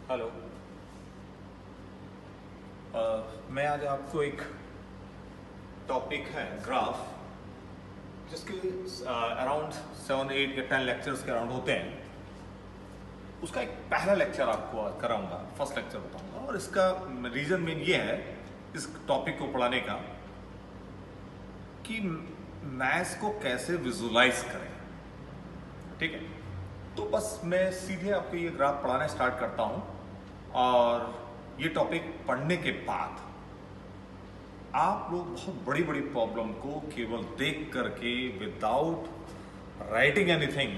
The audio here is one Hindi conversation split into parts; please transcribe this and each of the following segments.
हेलो। मैं आज आपको एक टॉपिक है ग्राफ, जिसके अराउंड 7, 8 या 10 लेक्चर्स के अराउंड होते हैं। उसका एक पहला लेक्चर आपको आज कराऊंगा, फर्स्ट लेक्चर बताऊंगा। और इसका रीज़न मेन ये है इस टॉपिक को पढ़ाने का कि मैथ्स को कैसे विजुलाइज करें। ठीक है, तो बस मैं सीधे आपको ये ग्राफ पढ़ाना स्टार्ट करता हूँ और ये टॉपिक पढ़ने के बाद आप लोग बहुत बड़ी बड़ी प्रॉब्लम को केवल देख करके विदाउट राइटिंग एनीथिंग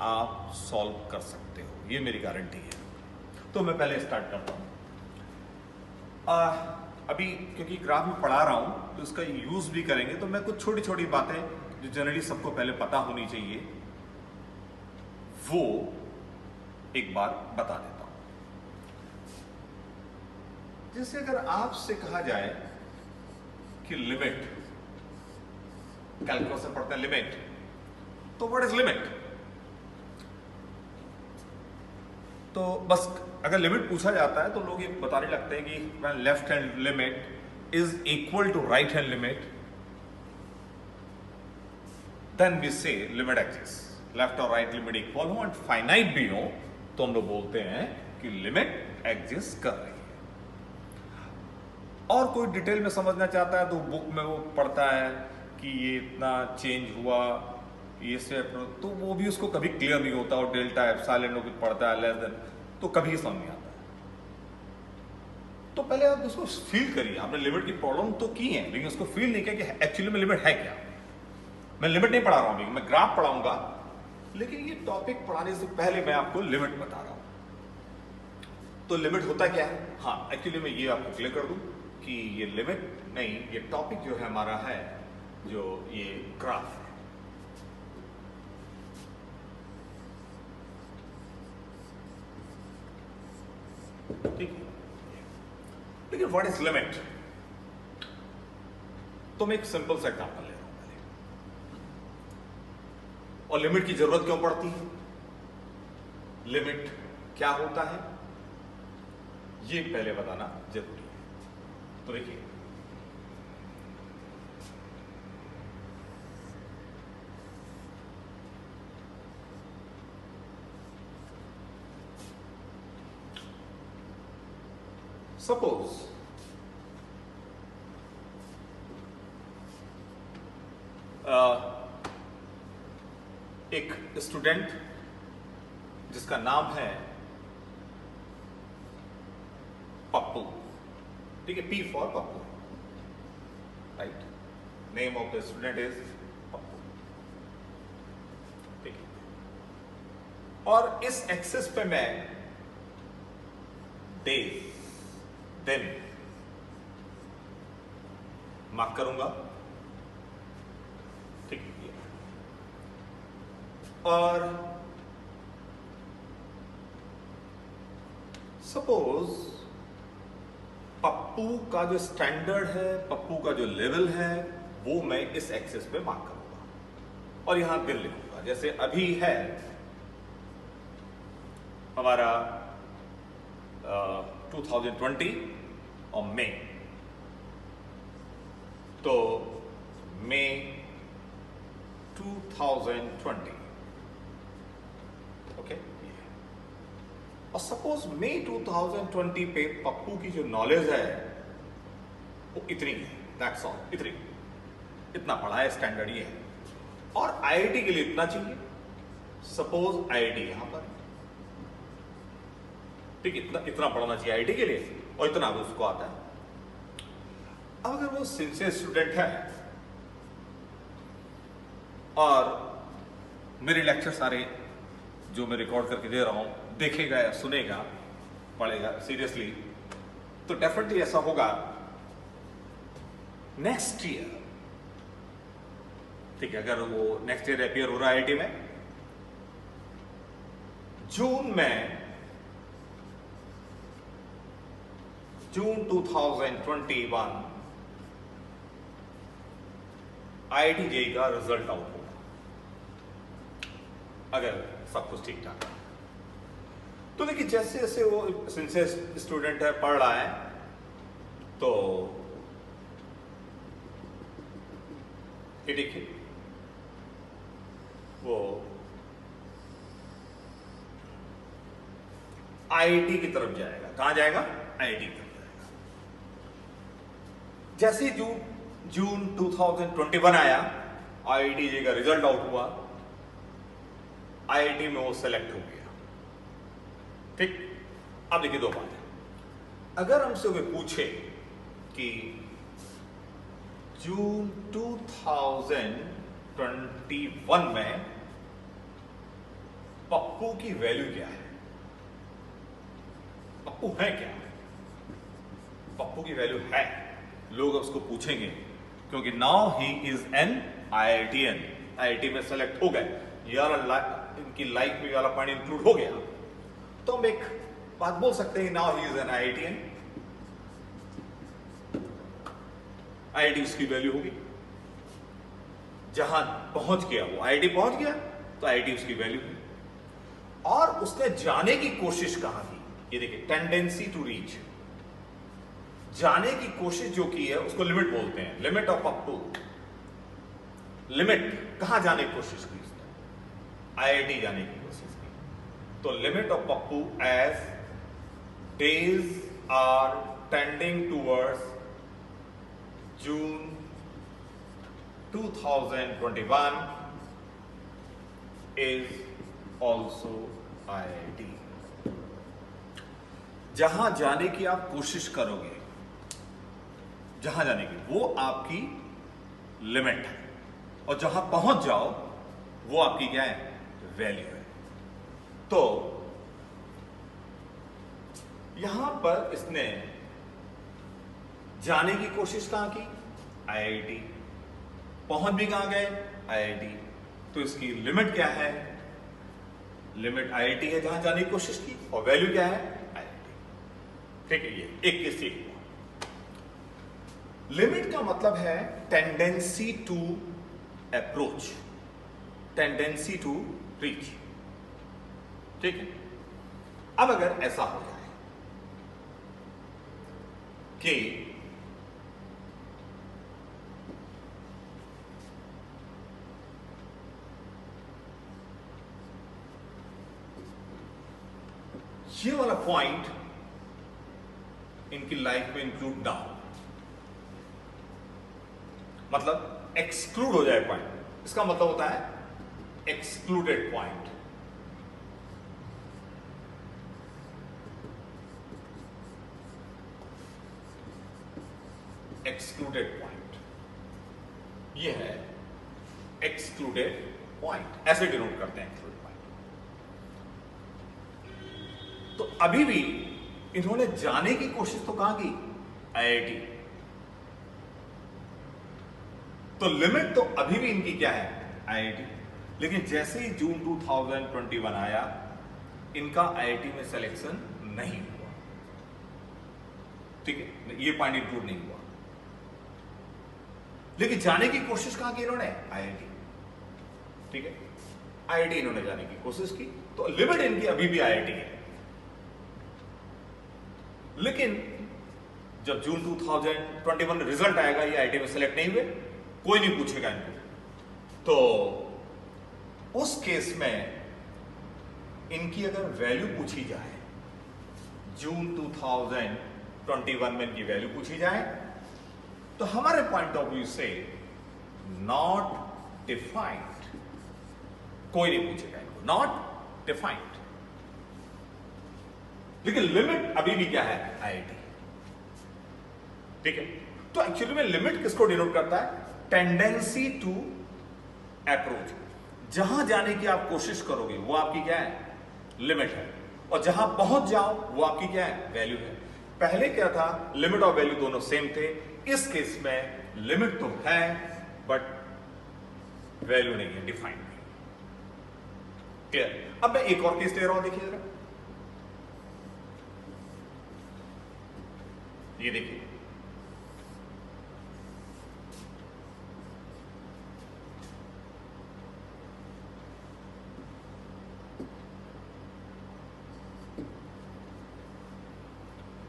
आप सॉल्व कर सकते हो, ये मेरी गारंटी है। तो मैं पहले स्टार्ट करता हूँ। अभी क्योंकि ग्राफ में पढ़ा रहा हूँ तो इसका यूज भी करेंगे, तो मैं कुछ छोटी छोटी बातें जो जनरली सबको पहले पता होनी चाहिए वो एक बार बता देता हूं। जैसे अगर आपसे कहा जाए कि लिमिट, कैलकुलस में पढ़ते हैं लिमिट, तो व्हाट इज लिमिट? तो बस अगर लिमिट पूछा जाता है तो लोग ये बताने लगते हैं कि when left hand limit is equal to right hand limit then we say limit exist. Left और राइट लिमिट इक्वल हो एंड फाइनाइट भी हो तो हम लोग बोलते हैं कि लिमिट एग्जिस्ट कर रही है। और कोई डिटेल में समझना चाहता है तो बुक में वो पढ़ता है कि ये इतना चेंज हुआ, ये से तो वो भी उसको कभी क्लियर नहीं होता, और डेल्टा एप्सिलॉन लोग पढ़ता है लेस देन, तो कभी समझ नहीं आता है। तो पहले आप उसको फील करिए। आपने लिमिट की प्रॉब्लम तो की है लेकिन उसको फील नहीं किया कि एक्चुअली में लिमिट है क्या। मैं लिमिट नहीं पढ़ा रहा हूं, मैं ग्राफ पढ़ाऊंगा, लेकिन ये टॉपिक पढ़ाने से पहले मैं आपको लिमिट बता रहा हूं। तो लिमिट होता क्या है? हाँ, एक्चुअली मैं ये आपको क्लियर कर दूं कि ये लिमिट नहीं, ये टॉपिक जो है हमारा है जो ये ग्राफ है। ठीक है, लेकिन व्हाट इज लिमिट? तो मैं एक सिंपल सा एग्जांपल ले रहा हूं पहले। और लिमिट की जरूरत क्यों पड़ती है, लिमिट क्या होता है, ये पहले बताना जरूरी है। तो देखिए, सपोज एक स्टूडेंट जिसका नाम है पप्पू, ठीक है, P for Pappu, right, name of the student is Pappu. ठीक है, और इस एक्सेस पे मैं डेज, दिन मार्क करूंगा। ठीक है, और सपोज पप्पू का जो स्टैंडर्ड है, पप्पू का जो लेवल है, वो मैं इस एक्सेस पे मार्क करूंगा और यहां दिन लिखूंगा। जैसे अभी है हमारा 2020 और मई, तो मई 2020, ओके। और सपोज मई 2020 पे पप्पू की जो नॉलेज है वो इतनी है, दैट्स ऑल, इतना पढ़ा है, स्टैंडर्ड ये है। और आईआईटी के लिए इतना चाहिए, सपोज आईआईटी यहां पर, ठीक, इतना पढ़ना चाहिए आईआईटी के लिए और इतना उसको आता है। अब अगर वो सिंसियर स्टूडेंट है और मेरे लेक्चर सारे जो मैं रिकॉर्ड करके दे रहा हूं देखेगा या सुनेगा, पढ़ेगा सीरियसली, तो डेफिनेटली ऐसा होगा नेक्स्ट ईयर, ठीक है, अगर वो नेक्स्ट ईयर अपीयर हो रहा है आईआईटी में, जून 2021 आईआईटी जेईई का रिजल्ट आउट होगा, अगर सब कुछ ठीक ठाक है। तो देखिए जैसे जैसे वो सिंसियर स्टूडेंट है, पढ़ रहा है, तो ये देखिए वो आईआईटी की तरफ जाएगा। कहां जाएगा? आईआईटी की तरफ जाएगा। जैसे ही जून 2021 आया, आईआईटी का रिजल्ट आउट हुआ, आईआईटी में वो सेलेक्ट हो गया। ठीक, अब देखिए दो बात है। अगर हमसे वे पूछे कि जून 2021 में पप्पू की वैल्यू क्या है, पप्पू है क्या, पप्पू की वैल्यू है, लोग उसको पूछेंगे, क्योंकि now he is an IITian, IIT में सेलेक्ट हो गए, ये वाला इनकी लाइफ में वाला पॉइंट इंक्लूड हो गया, तो हम एक बात बोल सकते हैं, now he is an IITian, IIT उसकी वैल्यू होगी। जहां पहुंच गया वो, आईआईटी पहुंच गया, तो आईआईटी उसकी वैल्यू है। और उसने जाने की कोशिश कहां की, ये देखिए, टेंडेंसी टू रीच, जाने की कोशिश जो की है उसको लिमिट बोलते हैं, लिमिट ऑफ पप्पू। लिमिट, कहां जाने की कोशिश की उसने? आईआईटी जाने की कोशिश की। तो limit of Pappu as days are tending towards June 2021 is also IIT। जहां जाने की आप कोशिश करोगे, जहां जाने की, वो आपकी लिमिट है, और जहां पहुंच जाओ वो आपकी क्या है? वैल्यू है। तो यहां पर इसने जाने की कोशिश कहां की? आईआईटी। पहुंच भी कहां गए? आईआईटी। तो इसकी लिमिट क्या है? लिमिट आईआईटी है जहां जाने की कोशिश की, और वैल्यू क्या है? आईआईटी। ठीक है, ये एक केस ठीक हुआ। लिमिट का मतलब है tendency to approach, tendency to reach. ठीक है, अब अगर ऐसा हो जाए कि ये वाला पॉइंट इनकी लाइफ में इंक्लूड ना हो, मतलब एक्सक्लूड हो जाए पॉइंट, इसका मतलब होता है एक्सक्लूडेड पॉइंट। एक्सक्लूडेड पॉइंट, ये है एक्सक्लूडेड पॉइंट, ऐसे डिनोट करते हैं एक्सक्लूडेड पॉइंट। तो अभी भी इन्होंने जाने की कोशिश तो कहां की? आईआईटी। तो लिमिट तो अभी भी इनकी क्या है? आईआईटी। लेकिन जैसे ही जून 2021 आया, इनका आईआईटी में सिलेक्शन नहीं हुआ। ठीक है, ये पॉइंट इंक्लूड नहीं हुआ, लेकिन जाने की कोशिश कहां की इन्होंने? आईआईटी। ठीक है, आईआईटी इन्होंने जाने की कोशिश की, तो लिमिट इनकी अभी भी आईआईटी है। लेकिन जब जून 2021 में रिजल्ट आएगा, ये आईआईटी में सेलेक्ट नहीं हुए, कोई नहीं पूछेगा इनको, तो उस केस में इनकी अगर वैल्यू पूछी जाए, जून 2021 में इनकी वैल्यू पूछी जाए, तो हमारे पॉइंट ऑफ व्यू से नॉट डिफाइंड, कोई नहीं पूछेगा इनको, नॉट डिफाइंड। लेकिन लिमिट अभी भी क्या है? आईआईटी। ठीक है, तो एक्चुअली में लिमिट किसको डिनोट करता है? Tendency to approach. जहां जाने की आप कोशिश करोगे वो आपकी क्या है? लिमिट है, और जहां पहुंच जाओ वो आपकी क्या है? वैल्यू है। पहले क्या था? लिमिट और वैल्यू दोनों सेम थे। इस केस में लिमिट तो है बट वैल्यू नहीं है, डिफाइंड नहीं। क्लियर? अब मैं एक और केस ले रहा हूं, देखिए जरा, ये देखिए,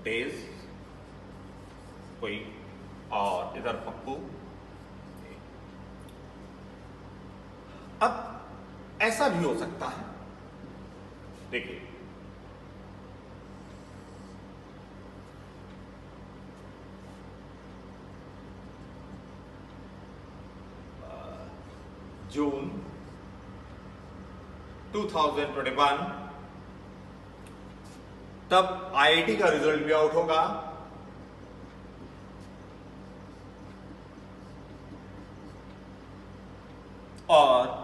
डेज कोई, और इधर पप्पू। अब ऐसा भी हो सकता है, देखिए जून 2021 तब आईआईटी का रिजल्ट भी आउट होगा, और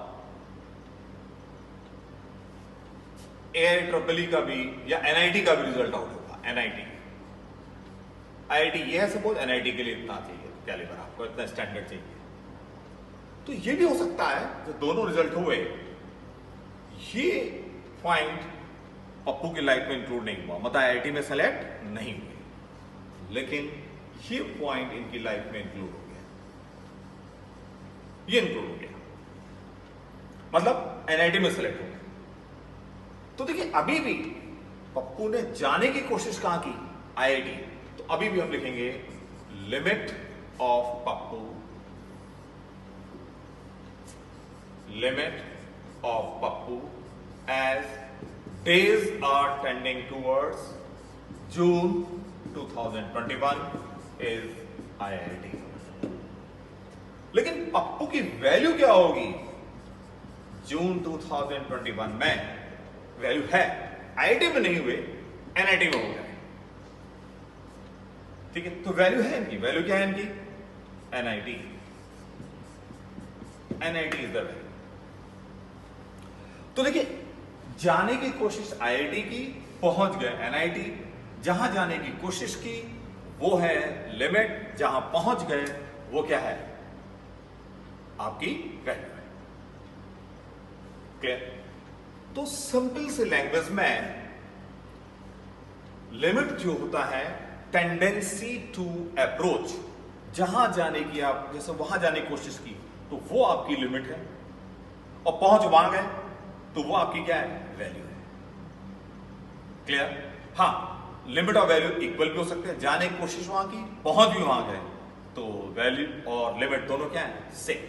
AIEEE का भी या एनआईटी का भी रिजल्ट आउट होगा। एनआईटी आईआईटी ये है, सपोज एनआईटी के लिए इतना चाहिए कैलिबर, आपको इतना स्टैंडर्ड चाहिए, तो ये भी हो सकता है जो दोनों रिजल्ट हुए, ये पॉइंट पप्पू की लाइफ में इंक्लूड नहीं हुआ, मतलब आईआईटी में सेलेक्ट नहीं हुए, लेकिन ये पॉइंट इनकी लाइफ में इंक्लूड हो गया, ये इंक्लूड हो गया, मतलब एनआईटी में सेलेक्ट हो गया। तो देखिए अभी भी पप्पू ने जाने की कोशिश कहां की, आईआईटी, तो अभी भी हम लिखेंगे limit of Pappu, limit of Pappu as days are tending towards June 2021 is IIT। लेकिन पप्पू की वैल्यू क्या होगी जून 2021 में? वैल्यू है, आईआईटी में नहीं हुए, एनआईटी में हो गए, ठीक है, तो वैल्यू है इनकी, वैल्यू क्या है इनकी? NIT, NIT is the value. तो देखिए जाने की कोशिश आईआईटी की, पहुंच गए एनआईटी, जहां जाने की कोशिश की वो है लिमिट, जहां पहुंच गए वो क्या है? आपकी वैल्यू है। क्लियर? तो सिंपल से लैंग्वेज में लिमिट जो होता है टेंडेंसी टू अप्रोच, जहां जाने की आप जैसे वहां जाने की कोशिश की तो वो आपकी लिमिट है, और पहुंच वहां गए तो वो आपकी क्या है? वैल्यू है। क्लियर? हां, लिमिट और वैल्यू इक्वल भी हो सकते हैं, जाने की कोशिश वहां की, पहुंच भी वहां गए, तो वैल्यू और लिमिट दोनों क्या है? सेम।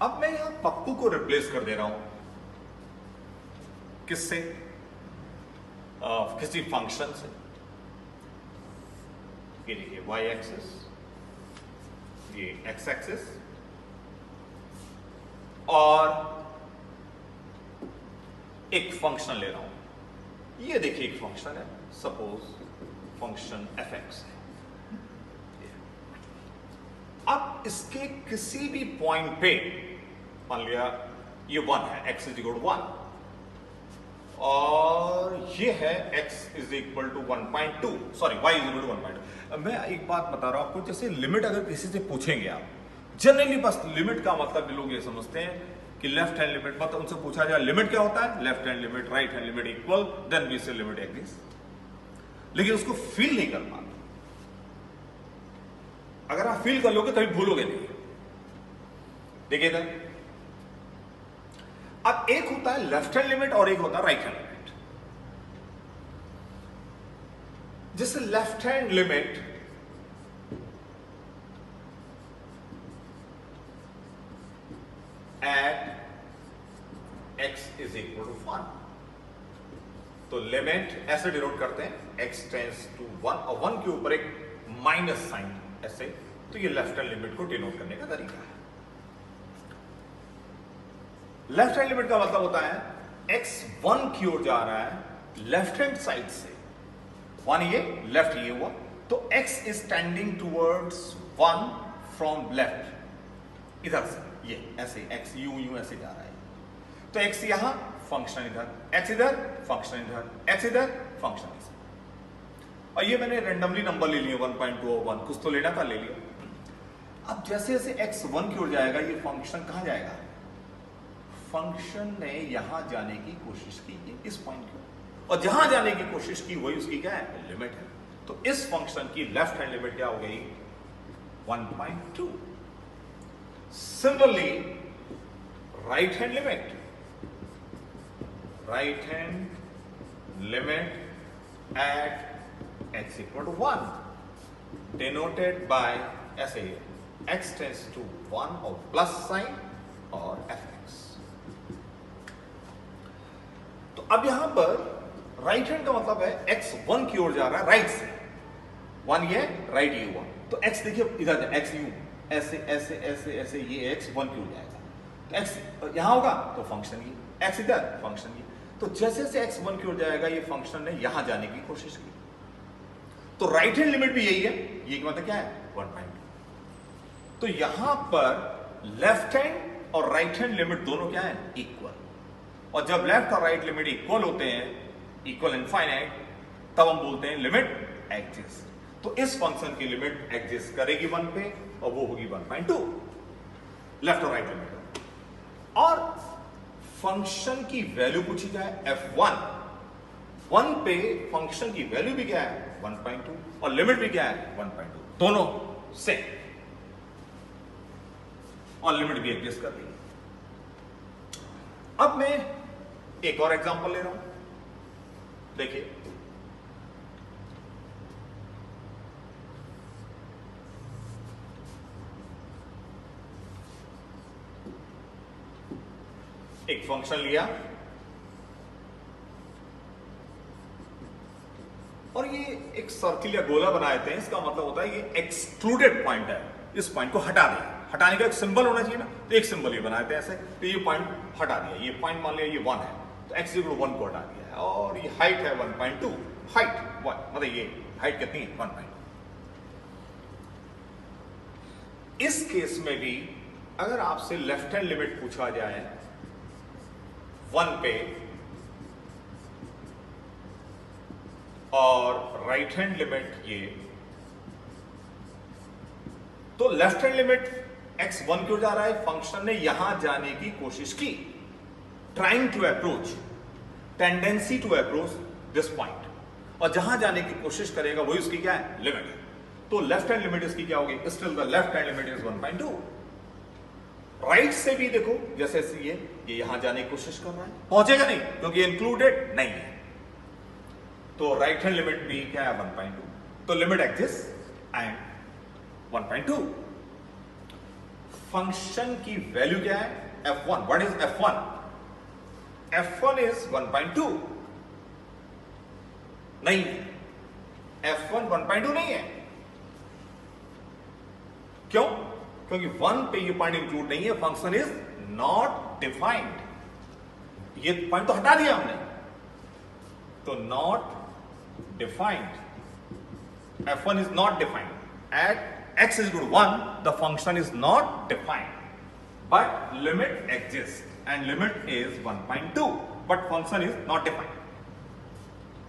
अब मैं यहां पप्पू को रिप्लेस कर दे रहा हूं किससे? किसी फंक्शन से। ये देखिए y एक्सिस, ये x एक्सिस, और एक फंक्शन ले रहा हूं। ये देखिए एक फंक्शन है, सपोज फंक्शन fx है। अब इसके किसी भी पॉइंट पे मान लिया ये 1 है, x इज इक्वल टू 1, और ये है x is equal to 1.2, sorry y is equal to 1.2। मैं एक बात बता रहा हूं आपको, जैसे लिमिट अगर किसी से पूछेंगे आप, जनरली बस लिमिट का मतलब लोग ये समझते हैं कि लेफ्ट हैंड लिमिट, मतलब उनसे पूछा जाए लिमिट क्या होता है, left hand limit, right hand limit equal, then we say limit exist. लेकिन उसको फील नहीं कर पाते। अगर आप फील कर लोगे तभी भूलोगे नहीं। देखिएगा, अब एक होता है लेफ्ट हैंड लिमिट और एक होता है राइट हैंड लिमिट। जैसे left hand limit at x is equal to 1, तो लिमिट ऐसे डिनोट करते हैं x टेंड्स टू 1, और 1 के ऊपर एक माइनस साइन ऐसे, तो ये लेफ्ट हैंड लिमिट को डिनोट करने का तरीका है। लेफ्ट हैंड लिमिट का मतलब होता है x 1 की ओर जा रहा है लेफ्ट हैंड साइड से, 1 ये लेफ्ट ये हुआ, तो x is tending towards 1 from left, इधर से ये ऐसे x यूं ऐसे जा रहा है, तो x यहां, फंक्शन इधर, x इधर, फंक्शन इधर, x इधर, फंक्शन इधर, और ये मैंने रेंडमली नंबर ले लिए 1.2 और 1, कुछ तो लेना था, ले लिया। अब जैसे जैसे x 1 की ओर जाएगा ये फंक्शन कहां जाएगा? फंक्शन ने यहां जाने की कोशिश की इस पॉइंट की, और जहां जाने की कोशिश की वही उसकी क्या है? लिमिट है। तो इस फंक्शन की लेफ्ट हैंड लिमिट क्या हो गई? 1.2। Similarly right hand limit, right hand limit at x equal to 1, denoted by ऐसे ही x tends to 1 और प्लस साइन और fx। तो अब यहां पर राइट हैंड का मतलब है x 1 की ओर जा रहा है राइट से, 1 ये राइट ये 1, तो x देखिए इधर x यू ऐसे ऐसे ऐसे ऐसे ये x 1 की ओर जाएगा, तो x यहां होगा तो फंक्शन ये, x इधर फंक्शन ये, तो जैसे जैसे x 1 की ओर जाएगा ये फंक्शन ने यहां जाने की कोशिश की, तो राइट हैंड लिमिट भी यही है, ये मतलब क्या है 1.2। तो यहां पर लेफ्ट हैंड और राइट हैंड लिमिट दोनों क्या है इक्वल, और जब लेफ्ट और राइट लिमिट इक्वल होते हैं, इक्वल इनफाइनाइट, तब हम बोलते हैं लिमिट एग्जिस्ट। तो इस फंक्शन की लिमिट एग्जिस्ट करेगी 1 पे और वो होगी 1.2, लेफ्ट और राइट लिमिट। और फंक्शन की वैल्यू पूछी जाए f1, 1 पे फंक्शन की वैल्यू भी क्या है 1.2 और लिमिट भी क्या है 1.2, दोनों सेम, और लिमिट भी एग्जिस्ट कर रही है। अब मैं एक और एग्जांपल ले रहा हूं, देखिए एक फंक्शन लिया और ये एक सर्किल या गोला बना देते हैं, इसका मतलब होता है ये एक्सक्लूडेड पॉइंट है, इस पॉइंट को हटा दिया, हटाने का एक सिंबल होना चाहिए ना, तो एक सिंबल ये बना देते हैं ऐसे, तो ये पॉइंट हटा दिया, ये पॉइंट मान लिया ये 1 है, तो x इक्वल 1 को हटा दिया है, और ये हाइट है 1.2, हाइट 1 मतलब ये हाइट कितनी है 1.2। इस केस में भी अगर आपसे लेफ्ट हैंड लिमिट पूछा जाए 1 पे और राइट हैंड लिमिट ये, तो लेफ्ट हैंड लिमिट x 1 क्यों जा रहा है, फंक्शन ने यहां जाने की कोशिश की, trying to approach, tendency to approach this point, और जहां जाने की कोशिश करेगा वही उसकी क्या है लिमिट है। तो लेफ्ट हैंड लिमिट इसकी क्या होगी, still the left hand limit is 1.2। Right से भी देखो जैसे ये यहां जाने की कोशिश कर रहा है, पहुंचेगा नहीं क्योंकि इंक्लूडेड नहीं है, तो राइट हैंड लिमिट भी क्या है 1.2, तो लिमिट एग्जिस्ट एंड 1.2। फंक्शन की वैल्यू क्या है f1, what is f1, f1 is 1.2 नहीं है, f1 1.2 नहीं है, क्यों, क्योंकि 1 पे ये पॉइंट इंक्लूड नहीं है, फंक्शन इज नॉट डिफाइंड, ये पॉइंट तो हटा दिया हमने, तो not defined, f1 is not defined at x is equal to 1, the function is not defined, but limit exists and limit is 1.2, but function is not defined.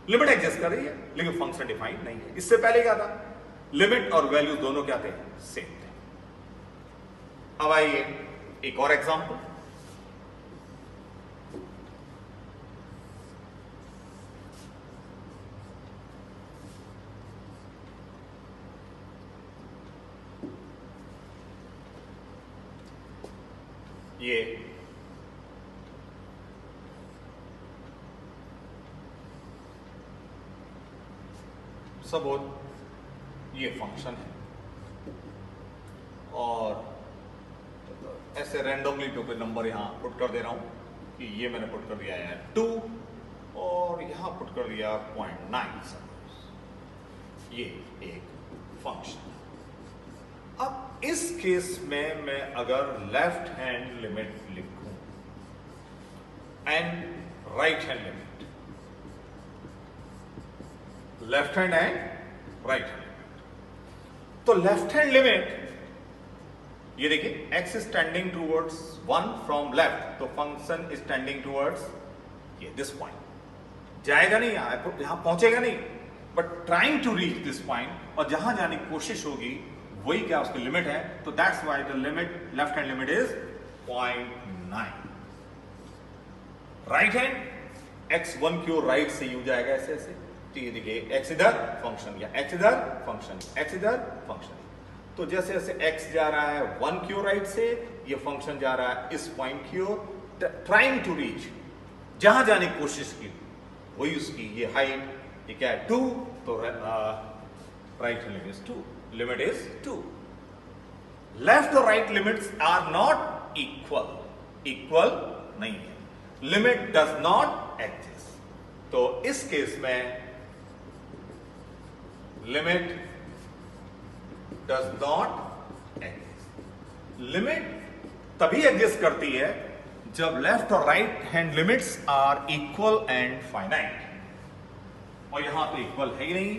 Limit exist कर रही है लेकिन फंक्शन डिफाइंड नहीं है। इससे पहले क्या था, लिमिट और वैल्यू दोनों क्या थे, सेम थे। अब आइए एक और एग्जांपल, ये सपोज ये फंक्शन है और ऐसे रैंडमली कोई नंबर यहां पुट कर दे रहा हूं कि ये मैंने पुट कर दिया है 2 और यहां पुट कर दिया 0.9, सपोज ये एक फंक्शन है। अब इस केस में मैं अगर लेफ्ट हैंड लिमिट लिखूं and right hand limit, left hand and right hand, तो लेफ्ट हैंड लिमिट ये देखिए x is tending towards 1 from left, तो फंक्शन इज टेंडिंग टूवर्ड्स ये दिस पॉइंट, जाएगा नहीं यहां पहुंचेगा नहीं, but trying to reach this point, और जहां जाने की कोशिश होगी वही क्या उसकी लिमिट है, तो that's why the limit left hand limit is 0.9। Right hand x 1 की ओर राइट से यूं जाएगा ऐसे ऐसे, तो ये देखिए x इधर फंक्शन या x इधर फंक्शन, x इधर फंक्शन, तो जैसे जैसे x जा रहा है 1 की ओर राइट से, ये फंक्शन जा रहा है इस पॉइंट की ओर, ट्राइंग टू रीच, जहां जाने की कोशिश की वही उसकी ये हाइट ये क्या है 2, तो right hand limit is 2, limit is 2. Left और right limits are not equal, equal नहीं है. Limit does not exist. तो इस केस में limit does not exist. Limit तभी एग्जिस्ट करती है जब लेफ्ट और right hand limits are equal and finite. और यहां तो इक्वल है ही नहीं,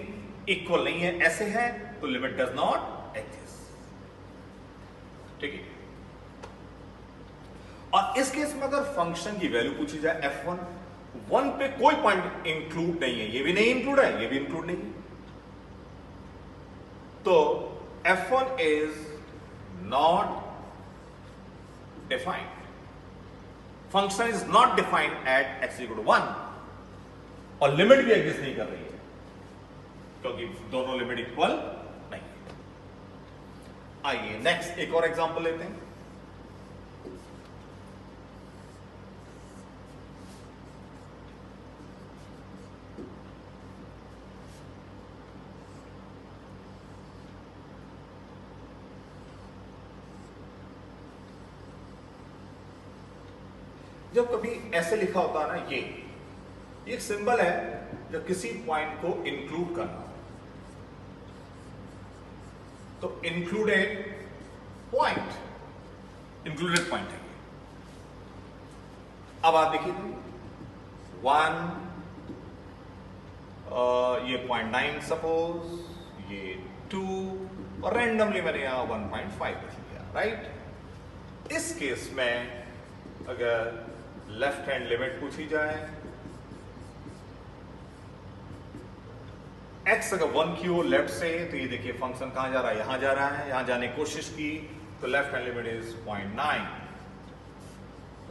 इक्वल नहीं है, ऐसे है, तो लिमिट डज नॉट एग्जिस्ट. ठीक है. और इस केस में अगर फंक्शन की वैल्यू पूछी जाए f1, 1 पे कोई पॉइंट इंक्लूड नहीं है, ये भी नहीं इंक्लूड है, ये भी इंक्लूड नहीं है, तो f1 is not defined. Function is not defined at x equal to 1. और लिमिट भी एग्जिस्ट नहीं कर रही है क्योंकि दोनों लिमिट इक्वल नहीं है. आइए नेक्स्ट एक और एग्जांपल लेते हैं. जब कभी ऐसे लिखा होता है ना, ये एक सिंबल है जब किसी पॉइंट को इंक्लूड करना, तो इंक्लूडेड पॉइंट, इंक्लूडेड पॉइंट है ये. अब आप देखिए 1, ये 0.9 सपोज, ये 2, और रैंडमली मैंने यहां 1.5 लिख लिया. राइट. इस केस में अगर लेफ्ट हैंड लिमिट पूछी जाए, x अगर 1 की हो लेफ्ट से, तो ये देखिए फंक्शन कहां जा रहा है, यहां जा रहा है, यहां जाने की कोशिश की, तो left hand limit is 0.9.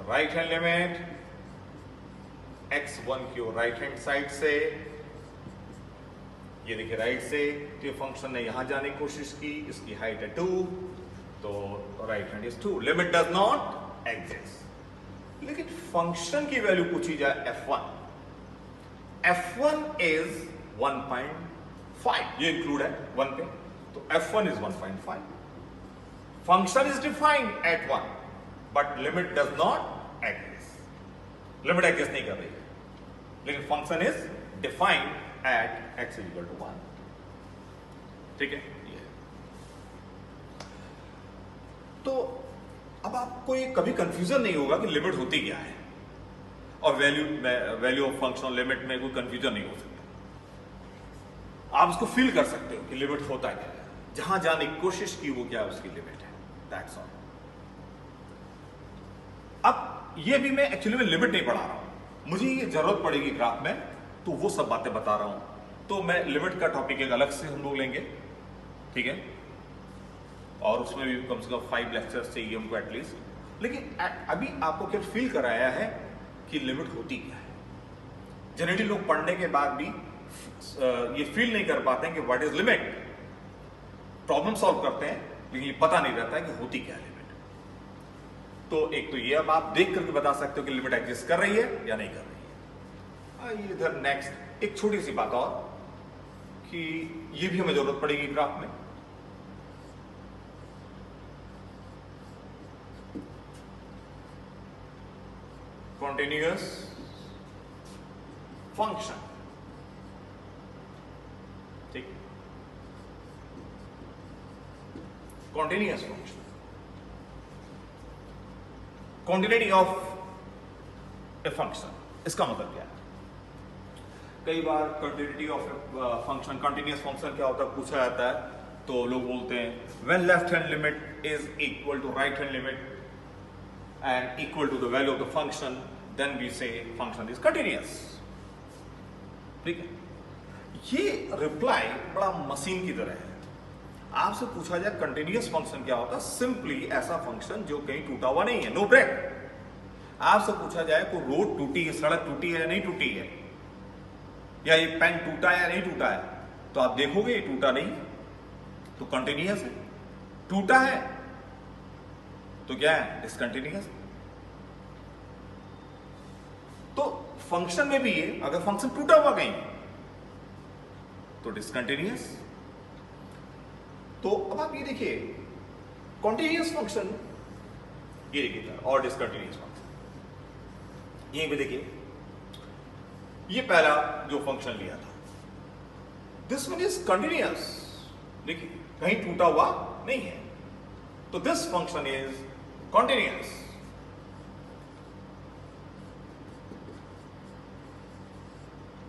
Right hand limit x 1 की हो राइट हैंड साइड से, ये देखिए राइट से, तो ये फंक्शन ने यहां जाने की कोशिश की, इसकी हाइट है 2, तो right hand is 2. Limit does not exist. लेकिन फंक्शन की वैल्यू पूछी जाए f1, f1 इज 1.5, ये इंक्लूड है 1 पे, तो f1 is 1.5. Function is defined at 1, but limit does not exist. Limit exist नहीं कर रही है, लेकिन function is defined at x equal to 1. ठीक है. तो अब आपको ये कभी कंफ्यूजन नहीं होगा कि लिमिट होती क्या है, और वैल्यू ऑफ फंक्शन लिमिट में कोई कंफ्यूजन नहीं हो सकता. आप इसको फील कर सकते हो कि लिमिट होता क्या है, जहां जाने की कोशिश की वो क्या है, उसकी लिमिट है. That's all. अब ये भी मैं एक्चुअली में लिमिट नहीं पढ़ा रहा हूं, मुझे ये जरूरत पड़ेगी ग्राफ में, तो वो सब बातें बता रहा हूं. तो मैं लिमिट का टॉपिक एक अलग से हम लोग लेंगे. ठीक है. और उसमें भी कम से कम 5 लेक्चर्स चाहिए हमको एटलीस्ट. लेकिन अभी आपको क्या फील कराया है कि लिमिट होती क्या है. जनरली लोग पढ़ने के बाद भी ये फील नहीं कर पाते हैं कि what is limit. Problem solve करते हैं, लेकिन ये पता नहीं रहता है कि होती क्या है लिमिट. तो एक तो ये अब आप देख करके बता सकते हो कि लिमिट एग्जिस्ट कर रही है या नहीं कर रही है. आइए इधर नेक्स्ट एक छोटी सी बात और, कि ये भी हमें जरूरत पड़ेगी ग्राफ में. Continuous function. ठीक. Continuous function. Continuity of a function. इसका मतलब क्या है? कई बार continuity of a function, continuous function क्या होता है पूछा जाता है, तो लोग बोलते हैं when left hand limit is equal to right hand limit and equal to the value of the function, then we say function is continuous. ठीक है. ये रिप्लाई बड़ा मशीन की तरह है. आपसे पूछा जाए कंटिन्यूअस फंक्शन क्या होता है, सिंपली ऐसा फंक्शन जो कहीं टूटा हुआ नहीं है, नो ब्रेक. आपसे पूछा जाए कोई रोड टूटी है, सड़क टूटी है या नहीं टूटी है, या ये पेन टूटा है या नहीं टूटा है, तो आप देखोगे ये टूटा नहीं है, तो कंटिन्यूअस है. टूटा है तो क्या है, डिसकंटिन्यूअस. तो फंक्शन में भी ये, अगर फंक्शन टूटा हुआ कहीं तो डिसकंटिन्यूअस। तो अब आप ये देखिए कॉन्टिन्यूअस फंक्शन, ये देखिए और डिसकंटिन्यूअस फंक्शन यहीं पे देखिए, ये पहला जो फंक्शन लिया था, दिस वन इज कंटिन्यूअस, देखिए कहीं टूटा हुआ नहीं है, तो this function is continuous.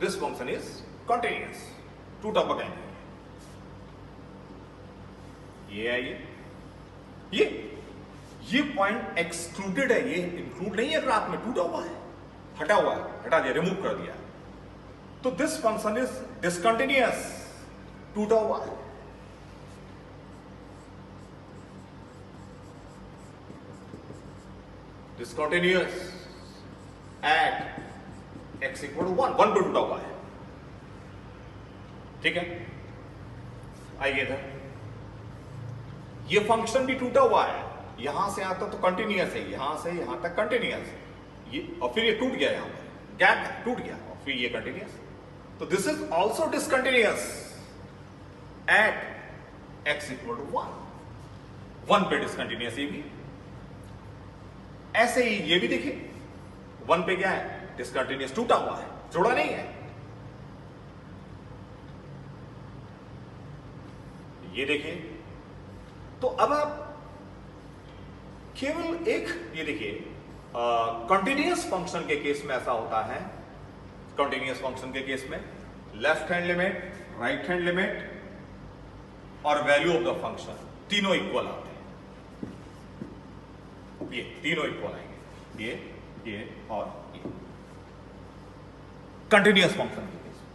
This function is continuous, टूटा हुआ कहीं नहीं है। ये है ये पॉइंट एक्सक्लूडेड है, ये इंक्लूड नहीं है ग्राफ में, टूटा हुआ है, हटा हुआ है, हटा दिया, रिमूव कर दिया, तो दिस फंक्शन इज डिसकंटिन्यूअस, टूटा हुआ है। Discontinuous at x equal to 1, 1 पे टूटा हुआ है, ठीक है। आइए इधर, ये फंक्शन भी टूटा हुआ है, यहां से यहां तक तो कंटिन्यूअस है, यहां से यहां तक कंटिन्यूअस, ये और फिर ये टूट गया, यहां पर गैप टूट गया और फिर ये कंटिन्यूअस, तो this is also discontinuous at x equal to 1 पे डिसकंटिन्यूअस, ये भी ऐसे ही ये भी देखिए 1 पे क्या है, डिसकंटिन्यूअस, टूटा हुआ है, जुड़ा नहीं है। ये देखिए, तो अब आप केवल एक, ये देखिए कंटिन्यूअस फंक्शन के केस में ऐसा होता है, कंटिन्यूअस फंक्शन के केस में left hand limit, right hand limit और वैल्यू ऑफ द फंक्शन तीनों इक्वल आते हैं, ये तीनों इक्वल आएंगे, ये और ये कंटिन्यूअस फंक्शन के केस में।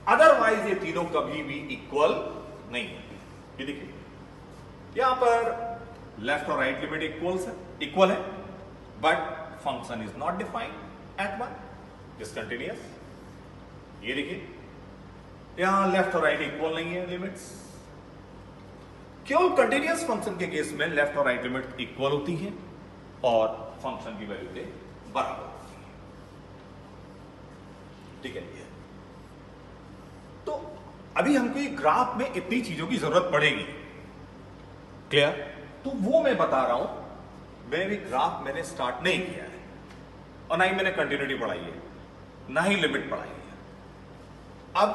अदरवाइज ये तीनों कभी भी इक्वल नहीं होते। ये देखिए यहां पर लेफ्ट और राइट लिमिट इक्वल है, but function is not defined at 1, discontinuous. ये देखिए यहां लेफ्ट और राइट इक्वल नहीं है लिमिट्स, केवल कंटिन्यूअस फंक्शन के केस में लेफ्ट और राइट लिमिट इक्वल होती है और फंक्शन की वैल्यू के बराबर होती है, ठीक है। तो अभी हमको ये ग्राफ में इतनी चीजों की जरूरत पड़ेगी, क्लियर? तो वो मैं बता रहा हूं, मैं भी ग्राफ मैंने स्टार्ट नहीं किया है और ना ही मैंने कंटिन्यूटी पढ़ाई है, ना ही लिमिट पढ़ाई है। अब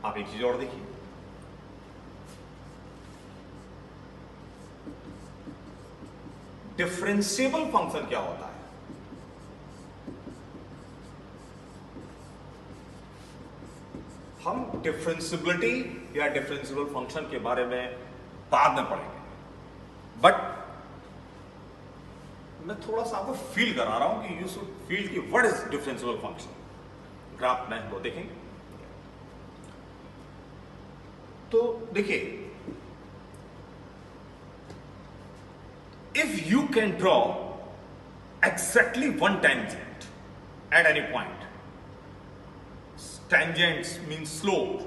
आप एक चीज और देखिए, डिफरेंशिएबल फंक्शन क्या होता है? हम डिफरेंशिएबिलिटी या डिफरेंशिएबल फंक्शन के बारे में बाद में पढ़ेंगे, बट मैं थोड़ा सा आपको फील करा रहा हूं कि यू शुड फील कि what is differentiable function. Graph में वो देखेंगे, तो देखिए, if you can draw exactly one tangent at any point, tangents means slope,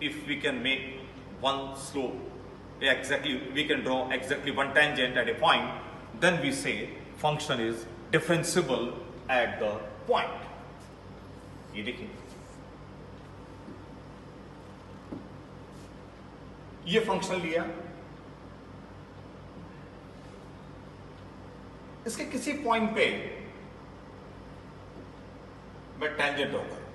if we can make one slope, we can draw exactly one tangent at a point, then we say function is differentiable at the point. ये देखिए, ये फंक्शन लिया, इसके किसी पॉइंट पे मैं टेंजेंट ड्रॉ करूं,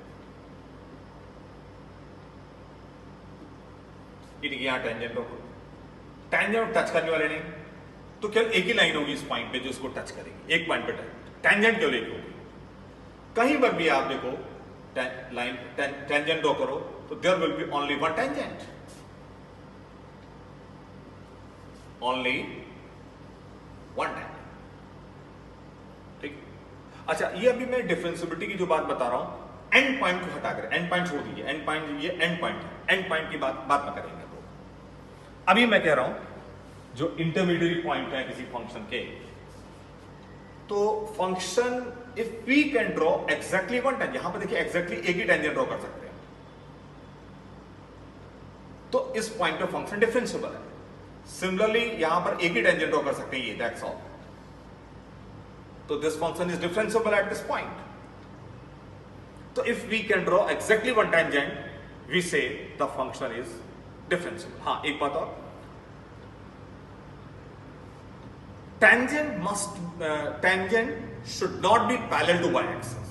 यहां टेंजेंट ड्रॉ करूं, टेंजेंट टच करने वाले नहीं, तो केवल एक ही लाइन होगी इस पॉइंट पे जो इसको टच करेगी, एक पॉइंट पे टेंजेंट केवल एक होगी। कहीं पर भी आप देखो लाइन टेंजेंट ड्रॉ करो तो there will be only one tangent, only one tangent, ठीक। अच्छा, ये अभी मैं डिफरेंशिएबिलिटी की जो बात बता रहा हूं, एंड पॉइंट को हटाकर, एंड पॉइंट छोड़ दीजिए, एंड पॉइंट, ये एंड पॉइंट है, एंड पॉइंट की बात में करेंगे। तो अभी मैं कह रहा हूं जो इंटरमीडिएट पॉइंट है किसी फंक्शन के, तो function if we can draw exactly one tangent, यहां पर देखिए एग्जैक्टली एक ही टेंजेंट ड्रॉ कर सकते हैं, तो इस पॉइंट पे फंक्शन डिफरेंशिएबल है। सिमिलरली यहां पर एक ही टेंजेंट ड्रॉ कर सकते हैं, ये दैट्स ऑल, तो this function is differentiable at this point. तो if we can draw exactly one tangent, we say the function is differential. हाँ, एक बात और, tangent should not be parallel to Y axis.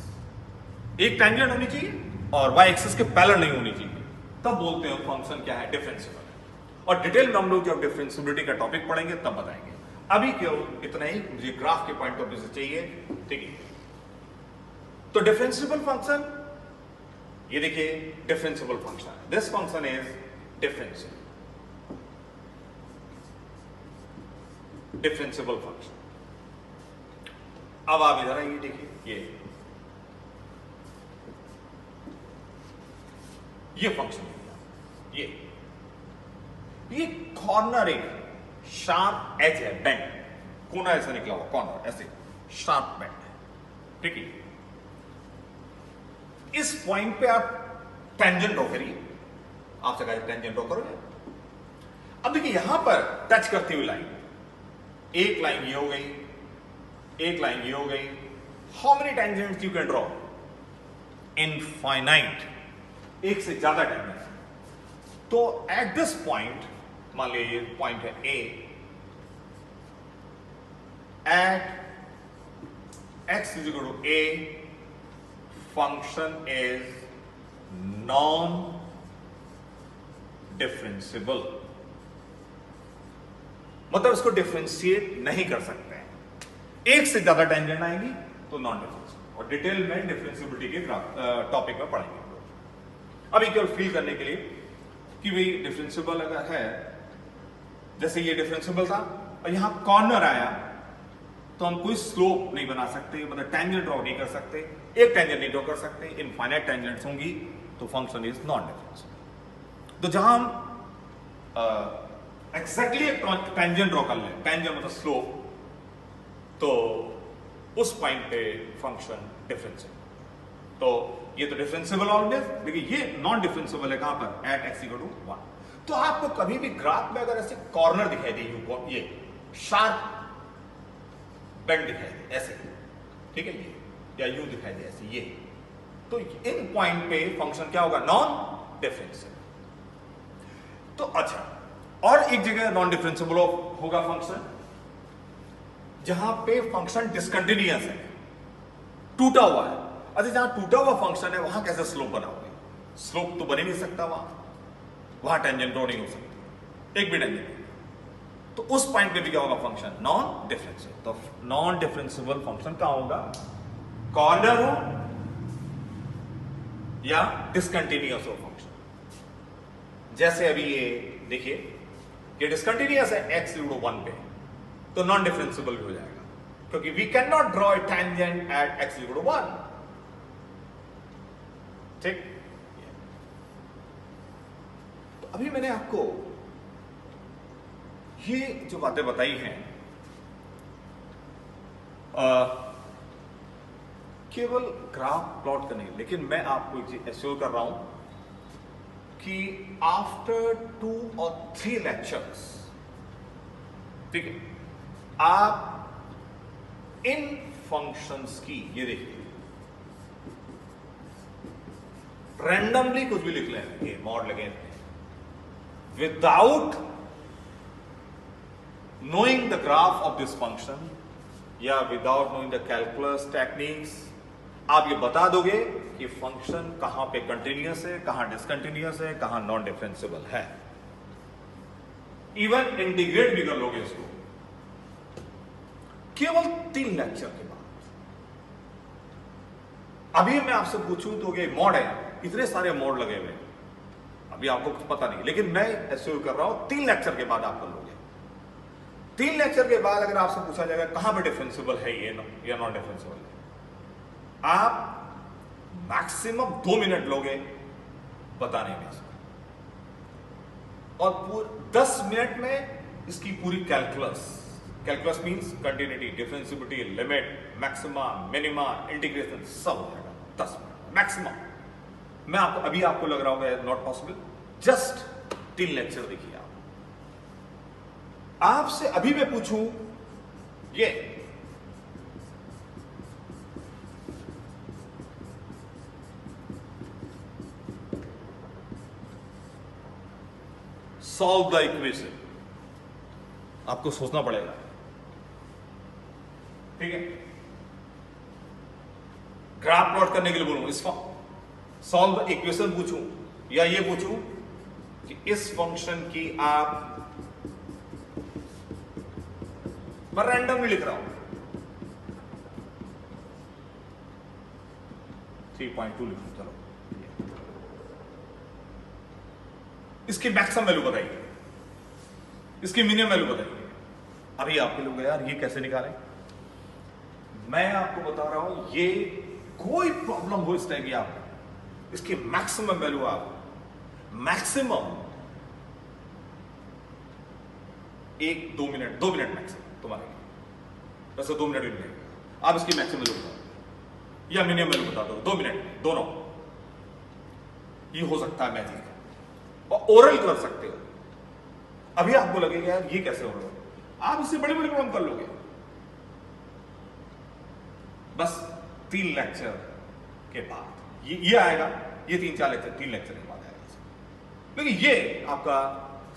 एक टेंजेंट होनी चाहिए और वाई एक्सिस के पैरेलल नहीं होनी चाहिए, तब बोलते हैं फंक्शन क्या है, डिफरेंशियल है। और डिटेल में हम लोग जब डिफरेंशियबिलिटी का टॉपिक पढ़ेंगे तब बताएंगे। अभी केवल इतना ही मुझे ग्राफ के पॉइंट ऑफ व्यू से चाहिए, ठीक है। तो डिफरेंशिएबल फंक्शन, ये देखिए differentiable function, this function is differential, differentiable function. अब आप इधर आइए, देखिए ये फंक्शन, ये कॉर्नर एक शार्प एज है, बेंड, कोना ऐसा निकला हुआ कॉर्नर, ऐसे शार्प बेंड है, ठीक है। इस पॉइंट पे आप टेंजेंट ड्रॉ करिए, आपसे कहा टेंजेंट ड्रॉ करोगे। अब देखिए यहां पर टच करती हुई लाइन, एक लाइन ये हो गई, एक लाइन ये हो गई। How many tangents you can draw? Infinite, एक से ज्यादा टेंजेंट। तो एट दिस पॉइंट, मान लीजिए ये पॉइंट है A, at X is equal to A, function is non differentiable, मतलब इसको डिफरेंशिएट नहीं कर सकते हैं। एक से ज्यादा टेंजेंट आएंगी तो नॉन डिफरेंशिएबल, और डिटेल में डिफरेंशिएबिलिटी के टॉपिक में पढ़ेंगे। अभी केवल फील करने के लिए कि भाई डिफरेंशिएबल अगर है, जैसे ये डिफरेंशिएबल था और यहां कॉर्नर आया, तो हम कोई स्लोप नहीं बना सकते, मतलब टेंजेंट ड्रॉ नहीं कर सकते, एक टेंजेंट नहीं ड्रॉ कर सकते, इनफाइनाइट टेंजेंट्स होंगी, तो फंक्शन इज नॉन डिफरेंशिएबल। तो जहां हम एग्जैक्टली एक टेंजेंट ड्रॉ कर लें, टेंजेंट मतलब स्लोप, तो उस पॉइंट पे फंक्शन डिफरेंशिएबल। तो ये तो डिफरेंशिएबल ऑलवेज, लेकिन ये नॉन डिफरेंशिएबल है कहां पर? At x equal to 1। तो आपको कभी भी ग्राफ में अगर ऐसे कॉर्नर दिखाई दे, ये शार्प बेंड दिखाई दे ऐसे, ठीक है, ये या यूं दिखाई दे ऐसे, ये, तो इन पॉइंट पे फंक्शन क्या होगा? Non differentiable. तो अच्छा, और एक जगह नॉन डिफरेंशिएबल होगा फंक्शन, जहां पे फंक्शन डिसकंटिन्यूअस है, टूटा हुआ है। अच्छा, जहां टूटा हुआ फंक्शन है वहां कैसे स्लोप बनाओगे? स्लोप तो बन ही नहीं सकता, वहां टेंजेंट ड्रॉ नहीं हो सकती, एक भी टेंजेंट। तो उस पॉइंट पे भी क्या होगा? Function non differentiable. तो नॉन डिफरेंशिएबल फंक्शन क्या होगा? कॉर्नर हो या डिसकंटिन्यूअस हो फंक्शन। जैसे अभी ये देखिए, ये डिसकंटिन्यूअस है एक्स इक्वल टू 1 पे, तो नॉन डिफरेंशिएबल भी हो जाएगा, क्योंकि we can not draw a tangent at x equal to 1, ठीक। तो अभी मैंने आपको ये जो बातें बताई हैं, केवल ग्राफ प्लॉट करने, लेकिन मैं आपको एक चीज एश्योर कर रहा हूं कि आफ्टर 2 और 3 लेक्चर्स, ठीक है, आप इन फंक्शंस की, ये देखिए, रैंडमली कुछ भी लिख लें, ये मॉड लगे, without knowing the graph of this function या without knowing the calculus techniques, आप ये बता दोगे कि फंक्शन कहां पे कंटिन्यूअस है, कहां डिसकंटिन्यूअस है, कहां नॉन डिफरेंशिएबल है। इवन इंटीग्रेट भी कर लोगे इसको केवल 3 लेक्चर के बाद। अभी मैं आपसे पूछूं तो ये मॉड है, इतने सारे मॉड लगे हुए, अभी आपको कुछ पता नहीं, लेकिन मैं एश्योर कर रहा हूं 3 लेक्चर के बाद आप कर लोगे। 3 लेक्चर के बाद अगर आपसे पूछा जाएगा कहां पे डिफरेंशिएबल है ये या नॉन डिफरेंशिएबल है, आप मैक्सिमम 2 मिनट लोगे बताने में इसको, और 10 मिनट में इसकी पूरी calculus means continuity, differentiability, limit, maxima, minima, integration सब हो जाएगा 10 मिनट मैक्सिमम। मैं आपको लग रहा होगा नॉट पॉसिबल, जस्ट 3 लेक्चर देखिए। आपसे अभी मैं पूछूं ये सॉल्व द इक्वेशन। आपको सोचना पड़ेगा, ठीक है। ग्राफ प्लॉट करने के लिए बोलूं, इस सॉल्व द इक्वेशन पूछूं, या ये पूछूं कि इस फंक्शन की आप, मैं रैंडमली लिख रहा हूं 3.2 लिखूं, चलो इसकी मैक्सिमम वैल्यू बताइए, इसकी मिनिमम वैल्यू बताइए। अभी आपके लोग यार ये कैसे निकालें, मैं आपको बता रहा हूं, ये कोई प्रॉब्लम हो इस टाइप की, आप इसकी मैक्सिमम वैल्यू, आप मैक्सिमम 2 मिनट मैक्सिमम तुम्हारे लिए, वैसे 2 मिनट भी नहीं लगेगा। आप इसकी मैक्सिमम वैल्यू बता दो या मिनिमम वैल्यू बता दो, 2 मिनट में दोनों। ये हो सकता है मैजिक, और ओरल कर सकते हो। अभी आपको लगेगा यार ये कैसे हो रहा है, आप इससे बड़े बड़े प्रॉब्लम कर लोगे। बस 3 लेक्चर के बाद ये आएगा, ये 3-4 लेक्चर, 3 लेक्चर के बाद आएगा। लेकिन ये आपका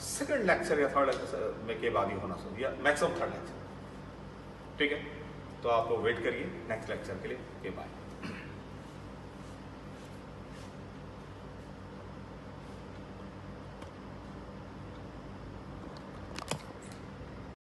सेकंड लेक्चर या थर्ड लेक्चर में के बाद ही होना चाहिए, या मैक्सिमम 3rd लेक्चर, ठीक है। तो आप लोग वेट करिए नेक्स्ट लेक्चर के लिए। बाय।